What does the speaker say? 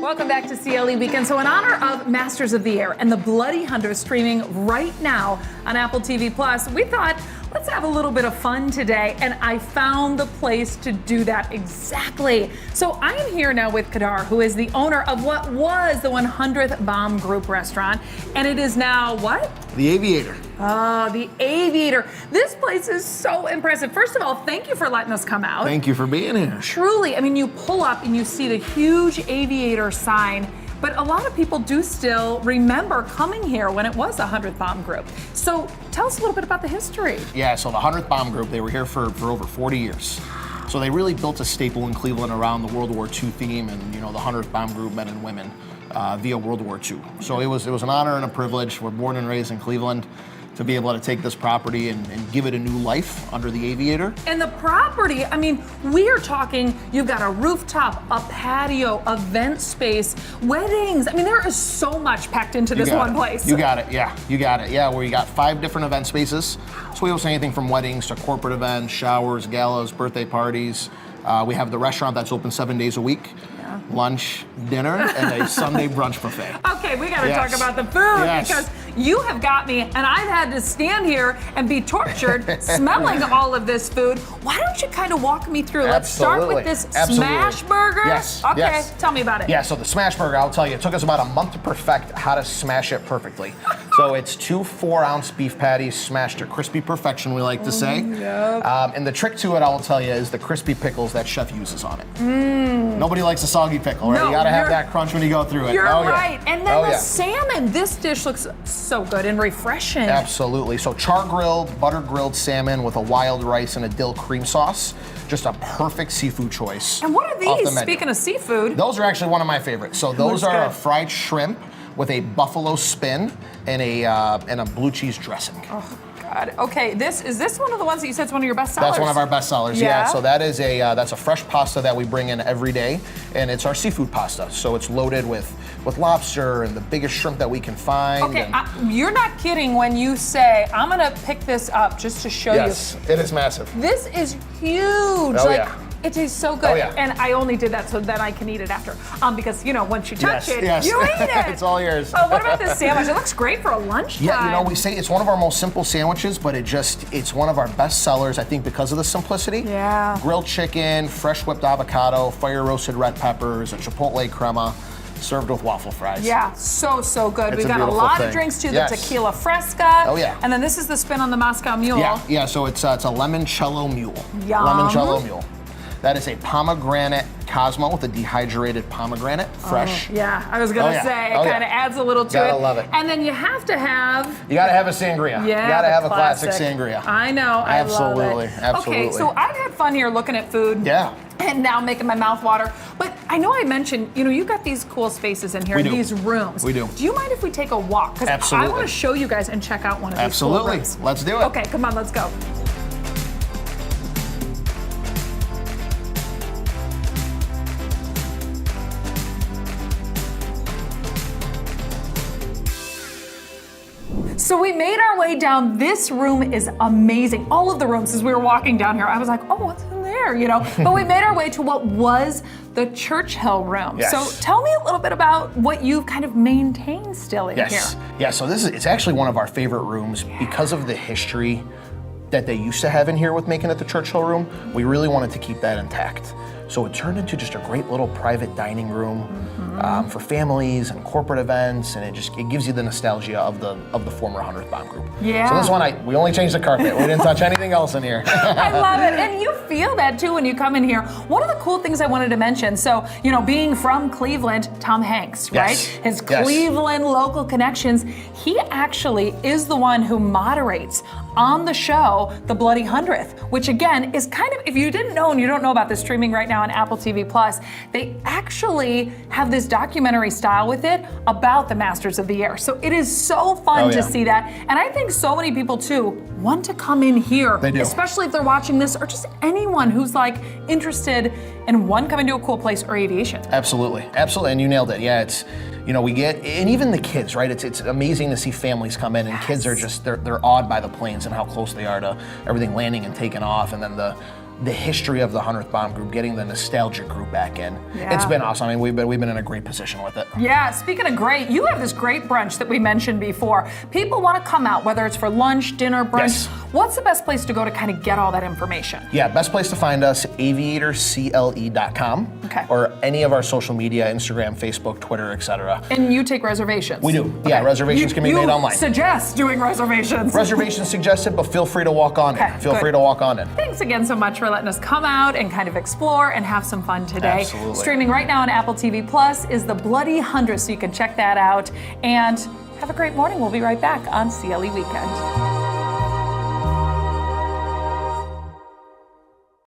Welcome back to CLE Weekend. So in honor of Masters of the Air and the Bloody Hundredth streaming right now on Apple TV Plus, we thought, let's have a little bit of fun today. And I found the place to do that exactly. So I am here now with Kadar, who is the owner of what was the 100th Bomb Group restaurant. And it is now what? The Aviator. Oh, the Aviator. This place is so impressive. First of all, thank you for letting us come out. Thank you for being here. Truly, I mean, you pull up and you see the huge Aviator sign, but a lot of people do still remember coming here when it was the 100th Bomb Group. So tell us a little bit about the history. Yeah, so the 100th Bomb Group, they were here for over 40 years. So they really built a staple in Cleveland around the World War II theme and, you know, the 100th Bomb Group men and women via World War II. So it was an honor and a privilege. We're born and raised in Cleveland to be able to take this property and give it a new life under the Aviator. And the property, I mean, we are talking, you've got a rooftop, a patio, event space, weddings. I mean, there is so much packed into this one place. You got it, yeah, you got it. Yeah, where you got 5 different event spaces. So we host anything from weddings to corporate events, showers, galas, birthday parties. We have the restaurant that's open 7 days a week. Lunch, dinner, and a Sunday brunch buffet. Okay, we gotta talk about the food because you have got me, and I've had to stand here and be tortured smelling all of this food. Why don't you kind of walk me through? Let's start with this smash burger. Yes. Okay, yes. Tell me about it. Yeah, so the smash burger, I'll tell you, it took us about a month to perfect how to smash it perfectly. So it's 2 4-ounce beef patties smashed to crispy perfection, we like to say. Yep. And the trick to it, I will tell you, is the crispy pickles that chef uses on it. Nobody likes a soggy pickle, right? No, you gotta have that crunch when you go through it. You're oh, right. Yeah. And then the salmon. This dish looks so good and refreshing. Absolutely. So char-grilled, butter-grilled salmon with a wild rice and a dill cream sauce. Just a perfect seafood choice. And what are these? Speaking of seafood. Those are actually one of my favorites. So those are a fried shrimp with a buffalo spin and a blue cheese dressing. Oh. God. Okay, is this one of the ones that you said is one of your best sellers? That's one of our best sellers. Yeah. So that is that's a fresh pasta that we bring in every day, and it's our seafood pasta. So it's loaded with lobster and the biggest shrimp that we can find. Okay, you're not kidding when you say I'm gonna pick this up just to show you. Yes, it is massive. This is huge. Oh yeah. It tastes so good, and I only did that so that I can eat it after. Because you know, once you touch it, you eat it. It's all yours. Oh, what about this sandwich? It looks great for a lunchtime. Yeah, you know, we say it's one of our most simple sandwiches, but it's one of our best sellers, I think, because of the simplicity. Yeah. Grilled chicken, fresh whipped avocado, fire roasted red peppers, a chipotle crema, served with waffle fries. Yeah, so good. We've got a beautiful lot thing. of drinks too. The tequila fresca. Oh yeah. And then this is the spin on the Moscow Mule. Yeah. So it's a limoncello mule. Yum. Limoncello mule. That is a pomegranate Cosmo with a dehydrated pomegranate, fresh. Yeah, I was gonna say, it kind of adds a little to it. Gotta love it. And then you have to have... You gotta have a sangria. Yeah, you gotta have a classic sangria. I know, I love it. Absolutely. Okay, so I've had fun here looking at food. Yeah. And now making my mouth water. But I know I mentioned, you know, you've got these cool spaces in here, these rooms. We do. Do you mind if we take a walk? Because I want to show you guys and check out one of these cool rooms. Let's do it. Okay, come on, let's go. So we made our way down. This room is amazing. All of the rooms, as we were walking down here, I was like, oh, what's in there, you know? But we made our way to what was the Churchill room. Yes. So tell me a little bit about what you've kind of maintained still in here. Yeah, so it's actually one of our favorite rooms because of the history that they used to have in here with making it the Churchill room. We really wanted to keep that intact. So it turned into just a great little private dining room for families and corporate events, and it gives you the nostalgia of the former 100th Bomb Group. Yeah. So this one, we only changed the carpet. We didn't touch anything else in here. I love it, and you feel that too when you come in here. One of the cool things I wanted to mention, so, you know, being from Cleveland, Tom Hanks, right? His Cleveland local connections, he actually is the one who moderates on the show, The Bloody Hundredth, which again is kind of, if you didn't know and you don't know about this, streaming right now on Apple TV Plus, they actually have this documentary style with it about the Masters of the Air. So it is so fun to see that. And I think so many people too want to come in here, especially if they're watching this, or just anyone who's like interested in coming to a cool place or aviation. Absolutely, and you nailed it. Yeah, it's, you know, we get, and even the kids, right? It's amazing to see families come in, and kids are just, they're awed by the planes and how close they are to everything landing and taking off, and then the the history of the 100th Bomb Group, getting the nostalgia group back in. Yeah. It's been awesome. I mean, we've been in a great position with it. Yeah, speaking of great, you have this great brunch that we mentioned before. People want to come out, whether it's for lunch, dinner, brunch. Yes. What's the best place to go to kind of get all that information? Yeah, best place to find us, aviatorcle.com. Okay. Or any of our social media, Instagram, Facebook, Twitter, etc. And you take reservations? We do. Yeah, reservations can be made online. You suggest doing reservations. Reservations suggested, but feel free to walk on in. Feel free to walk on in. Thanks again so much for letting us come out and kind of explore and have some fun today. Absolutely. Streaming right now on Apple TV Plus is the Bloody 100th, so you can check that out. And have a great morning. We'll be right back on CLE Weekend.